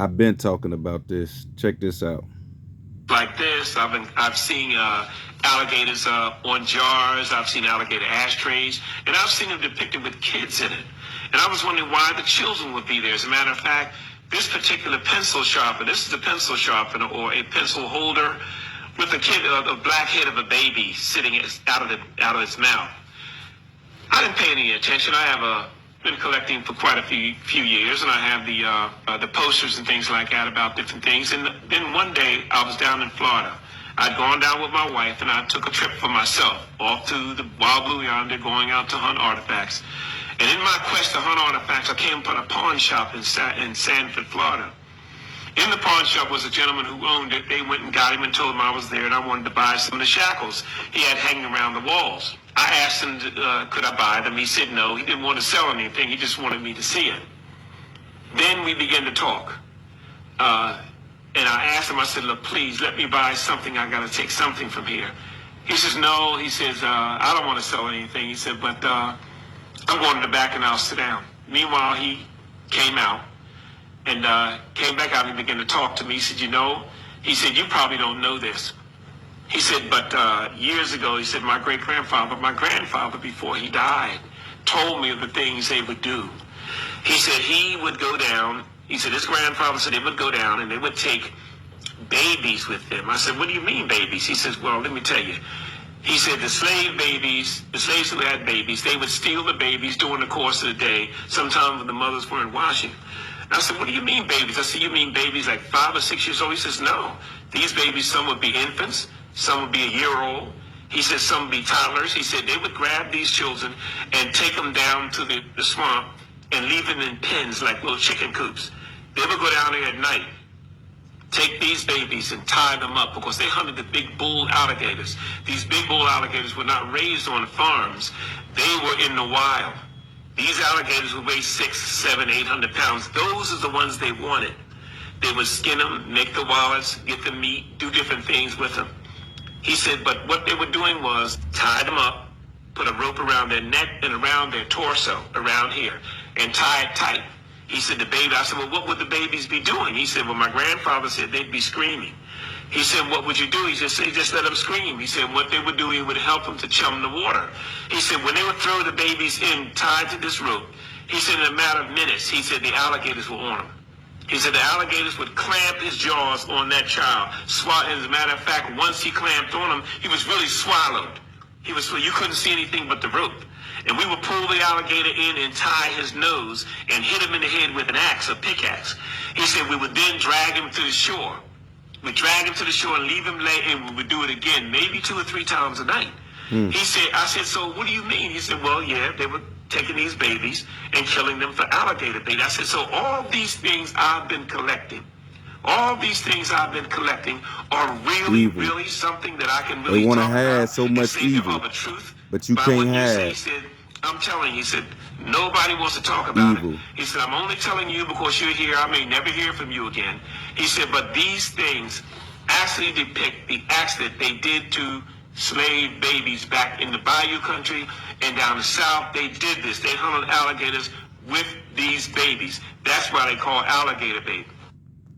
I've been talking about this. Check this out. Like this, I've seen alligators on jars. I've seen alligator ashtrays, and I've seen them depicted with kids in it. And I was wondering why the children would be there. As a matter of fact, this particular pencil sharpener, this is a pencil sharpener or a pencil holder with a kid, a black head of a baby sitting out of its mouth. I didn't pay any attention. I have been collecting for quite a few years, and I have the posters and things like that about different things. And then one day I was down in Florida. I'd gone down with my wife, and I took a trip for myself off to the Wild Blue Yonder, going out to hunt artifacts. And in my quest to hunt artifacts, I came upon a pawn shop in Sanford, Florida. In the pawn shop was a gentleman who owned it. They went and got him and told him I was there, and I wanted to buy some of the shackles he had hanging around the walls. I asked him, could I buy them? He said no. He didn't want to sell anything. He just wanted me to see it. Then we began to talk. And I asked him, I said, look, please let me buy something. I got to take something from here. He says, no. He says, I don't want to sell anything. He said, but I'm going to the back and I'll sit down. Meanwhile, he came out and came back out and began to talk to me. He said, he said, you probably don't know this. He said, but years ago, he said, my grandfather, before he died, told me of the things they would do. He said he would go down. He said his grandfather said they would go down and they would take babies with them. I said, what do you mean babies? He says, well, let me tell you. He said the slaves who had babies, they would steal the babies during the course of the day, sometimes when the mothers weren't washing. I said, what do you mean babies? I said, you mean babies like 5 or 6 years old? He says, no. These babies, some would be infants. Some would be a year old. He said some would be toddlers. He said they would grab these children and take them down to the swamp and leave them in pens like little chicken coops. They would go down there at night, take these babies and tie them up because they hunted the big bull alligators. These big bull alligators were not raised on farms. They were in the wild. These alligators would weigh 600, 700, 800 pounds. Those are the ones they wanted. They would skin them, make the wallets, get the meat, do different things with them. He said, but what they were doing was tie them up, put a rope around their neck and around their torso, around here, and tie it tight. He said, I said, well, what would the babies be doing? He said, well, my grandfather said they'd be screaming. He said, what would you do? He just let them scream. He said, what they would do, he would help them to chum the water. He said, when they would throw the babies in, tied to this rope, he said, in a matter of minutes, he said, the alligators were on them. He said the alligators would clamp his jaws on that child. As a matter of fact, once he clamped on him, he was really swallowed. You couldn't see anything but the rope. And we would pull the alligator in and tie his nose and hit him in the head with an axe, a pickaxe. He said we would then drag him to the shore. We'd drag him to the shore and leave him lay, and we would do it again, maybe 2 or 3 times a night. He said, I said, so what do you mean? He said, well, yeah, they were taking these babies and killing them for alligator bait. I said, so all these things I've been collecting, are really, Evil. really something that I can really They want to talk hide about so and much say evil, of a truth but you by can't what you say. hide He said, I'm telling you, he said, nobody wants to talk about evil. it. He said, I'm only telling you because you're here. I may never hear from you again. He said, but these things actually depict the acts that they did to slave babies back in the Bayou country and down the south. They did this. They hunted alligators with these babies. That's why they call alligator bait.